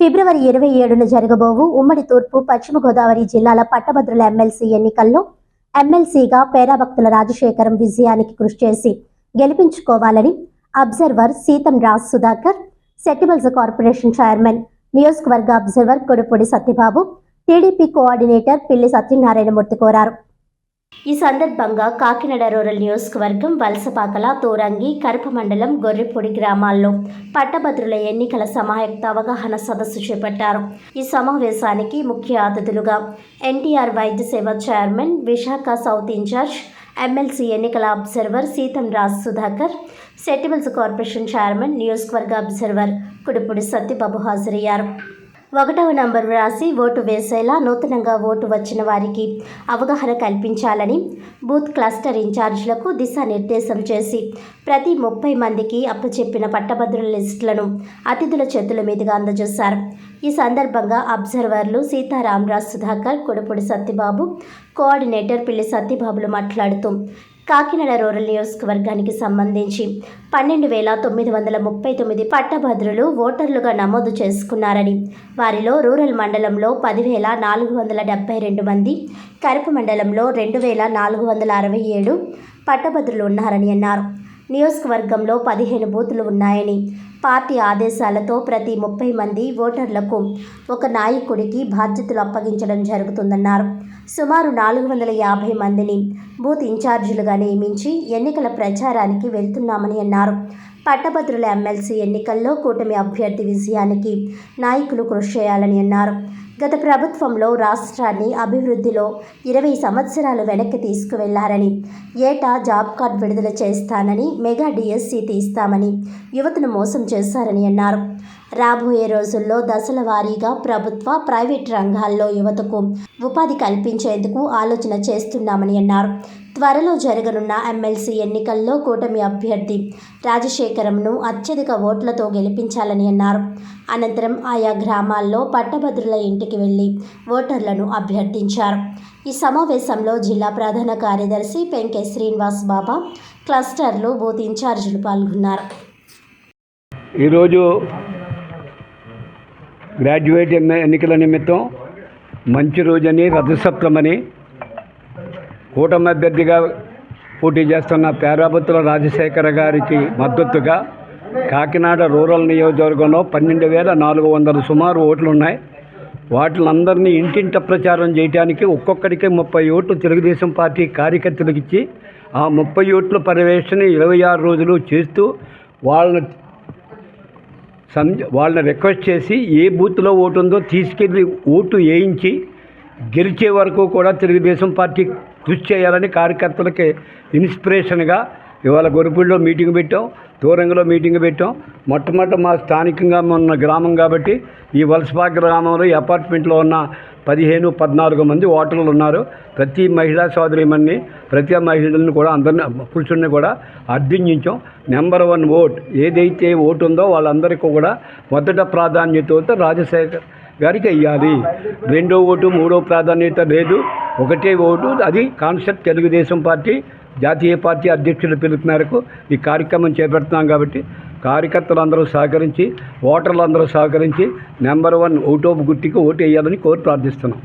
ఫిబ్రవరి 27న జరగబోవు ఉమ్మడి తూర్పు పశ్చిమ గోదావరి జిల్లాల పట్టభద్రుల ఎమ్మెల్సీ ఎన్నికల్లో ఎమ్మెల్సీగా పేరాభక్తుల రాజశేఖరం విజయానికి కృషి చేసి గెలిపించుకోవాలని అబ్జర్వర్ సీతం రాజ్ సుధాకర్, సెట్టిబల్స్ కార్పొరేషన్ చైర్మన్, నియోజకవర్గ observer Kodupudi Satyababu, TDP coordinator Pilli Satyanarayanamurthy కోరారు. ఈ సందర్భంగా కాకినాడ రూరల్ నియోజకవర్గం వలసపాకల, తోరంగి, కరప మండలం గొర్రెపూడి గ్రామాల్లో పట్టభద్రుల ఎన్నికల సమాయత్త అవగాహన సదస్సు చేపట్టారు. ఈ సమావేశానికి ముఖ్య అతిథులుగా ఎన్టీఆర్ వైద్య సేవ chairman, Visakha south incharge, MLC ఎన్నికల అబ్జర్వర్ సీతం రాజ్ సుధాకర్, సెట్టిబల్స్ కార్పొరేషన్ చైర్మన్, నియోజకవర్గ అబ్జర్వర్ కొడుపూడి సత్యబాబు హాజరయ్యారు. 1వ నంబర్ వ్రాసి ఓటు వేసేలా నూతనంగా ఓటు వచ్చిన వారికి అవగాహన కల్పించాలని బూత్ క్లస్టర్ ఇన్ఛార్జీలకు దిశానిర్దేశం చేసి ప్రతి 30 మందికి అప్పచెప్పిన పట్టభద్రుల లిస్టులను అతిథుల చేతుల మీదుగా అందజేశారు. ఈ సందర్భంగా అబ్జర్వర్లు సీతారామరాజ్ సుధాకర్, కొడుపూడి సత్యబాబు, కోఆర్డినేటర్ పిల్లి సత్యబాబులు మాట్లాడుతూ కాకినాడ రూరల్ నియోజకవర్గానికి సంబంధించి 12,939 పట్టభద్రులు ఓటర్లుగా నమోదు చేసుకున్నారని, వారిలో రూరల్ మండలంలో 10,472 మంది, కరప మండలంలో 2,467 పట్టభద్రులు ఉన్నారని అన్నారు. నియోజకవర్గంలో 15 బూతులు ఉన్నాయని, పార్టీ ఆదేశాలతో ప్రతి 30 మంది ఓటర్లకు ఒక నాయకుడికి బాధ్యతలు అప్పగించడం జరుగుతుందన్నారు. సుమారు 450 మందిని బూత్ ఇన్ఛార్జీలుగా నియమించి ఎన్నికల ప్రచారానికి వెళ్తున్నామని అన్నారు. పట్టభద్రుల ఎమ్మెల్సీ ఎన్నికల్లో కూటమి అభ్యర్థి విజయానికి నాయకులు కృషి చేయాలని అన్నారు. గత ప్రభుత్వంలో రాష్ట్రాన్ని అభివృద్ధిలో 20 సంవత్సరాలు వెనక్కి తీసుకువెళ్లారని, ఏటా జాబ్ కార్డ్ విడుదల చేస్తానని, మెగా డిఎస్సి తీస్తామని యువతను మోసం చేశారని అన్నారు. రాబోయే రోజుల్లో దశల వారీగా ప్రభుత్వ, ప్రైవేట్ రంగాల్లో యువతకు ఉపాధి కల్పించేందుకు ఆలోచన చేస్తున్నామని అన్నారు. త్వరలో జరగనున్న ఎమ్మెల్సీ ఎన్నికల్లో కూటమి అభ్యర్థి రాజశేఖరంను అత్యధిక ఓట్లతో గెలిపించాలని అన్నారు. అనంతరం ఆయా గ్రామాల్లో పట్టభద్రుల ఇంటికి వెళ్లి ఓటర్లను అభ్యర్థించారు. ఈ సమావేశంలో జిల్లా ప్రధాన కార్యదర్శి పెంకే శ్రీనివాస్ బాబా, క్లస్టర్లు, బూత్ ఇన్ఛార్జీలు పాల్గొన్నారు. ఈరోజు గ్రాడ్యుయేట్ ఎన్నికల నిమిత్తం మంచి రోజని, రథసప్తమని కూటమి అభ్యర్థిగా పోటీ చేస్తున్న పేరాభక్తుల రాజశేఖర గారికి మద్దతుగా కాకినాడ రూరల్ నియోజకవర్గంలో 12,400 సుమారు ఓట్లు ఉన్నాయి. వాటిలందరినీ ఇంటింట ప్రచారం చేయడానికి ఒక్కొక్కడికి 30 ఓట్లు తెలుగుదేశం పార్టీ కార్యకర్తలకు ఇచ్చి ఆ 30 ఓట్ల పర్యవేక్షణ 26 రోజులు చేస్తూ వాళ్ళని రిక్వెస్ట్ చేసి ఏ బూత్లో ఓటు ఉందో తీసుకెళ్ళి ఓటు వేయించి గెలిచే వరకు కూడా తెలుగుదేశం పార్టీ కృషి చేయాలని కార్యకర్తలకి ఇన్స్పిరేషన్గా ఇవాళ గొరిపూడిలో మీటింగ్ పెట్టాం, తోరంగిలో మీటింగ్ పెట్టాం. మొట్టమొదట మా స్థానికంగా ఉన్న గ్రామం కాబట్టి ఈ వలసపాక గ్రామంలో ఈ అపార్ట్మెంట్లో ఉన్న 14 మంది ఓటర్లు ఉన్నారు. ప్రతి మహిళా సోదరిమణ్ణి, ప్రతి మహిళలను కూడా అందరిని, పురుషుల్ని కూడా అర్థించాం. నెంబర్ 1 ఓట్ ఏదైతే ఓటు ఉందో వాళ్ళందరికీ కూడా మొదట ప్రాధాన్యతతో రాజశేఖర్ గారికి ఇవ్వాలి. 2వ ఓటు, 3వ ప్రాధాన్యత లేదు. 1టే ఓటు. అది కాన్సెప్ట్ తెలుగుదేశం పార్టీ జాతీయ పార్టీ అధ్యక్షుల పిలుపు మేరకు ఈ కార్యక్రమం చేపడుతున్నాం. కాబట్టి కార్యకర్తలందరూ సహకరించి, ఓటర్లందరూ సహకరించి నెంబర్ 1 ఓటు గుర్తుకి ఓటు వేయాలని కోరి ప్రార్థిస్తున్నాం.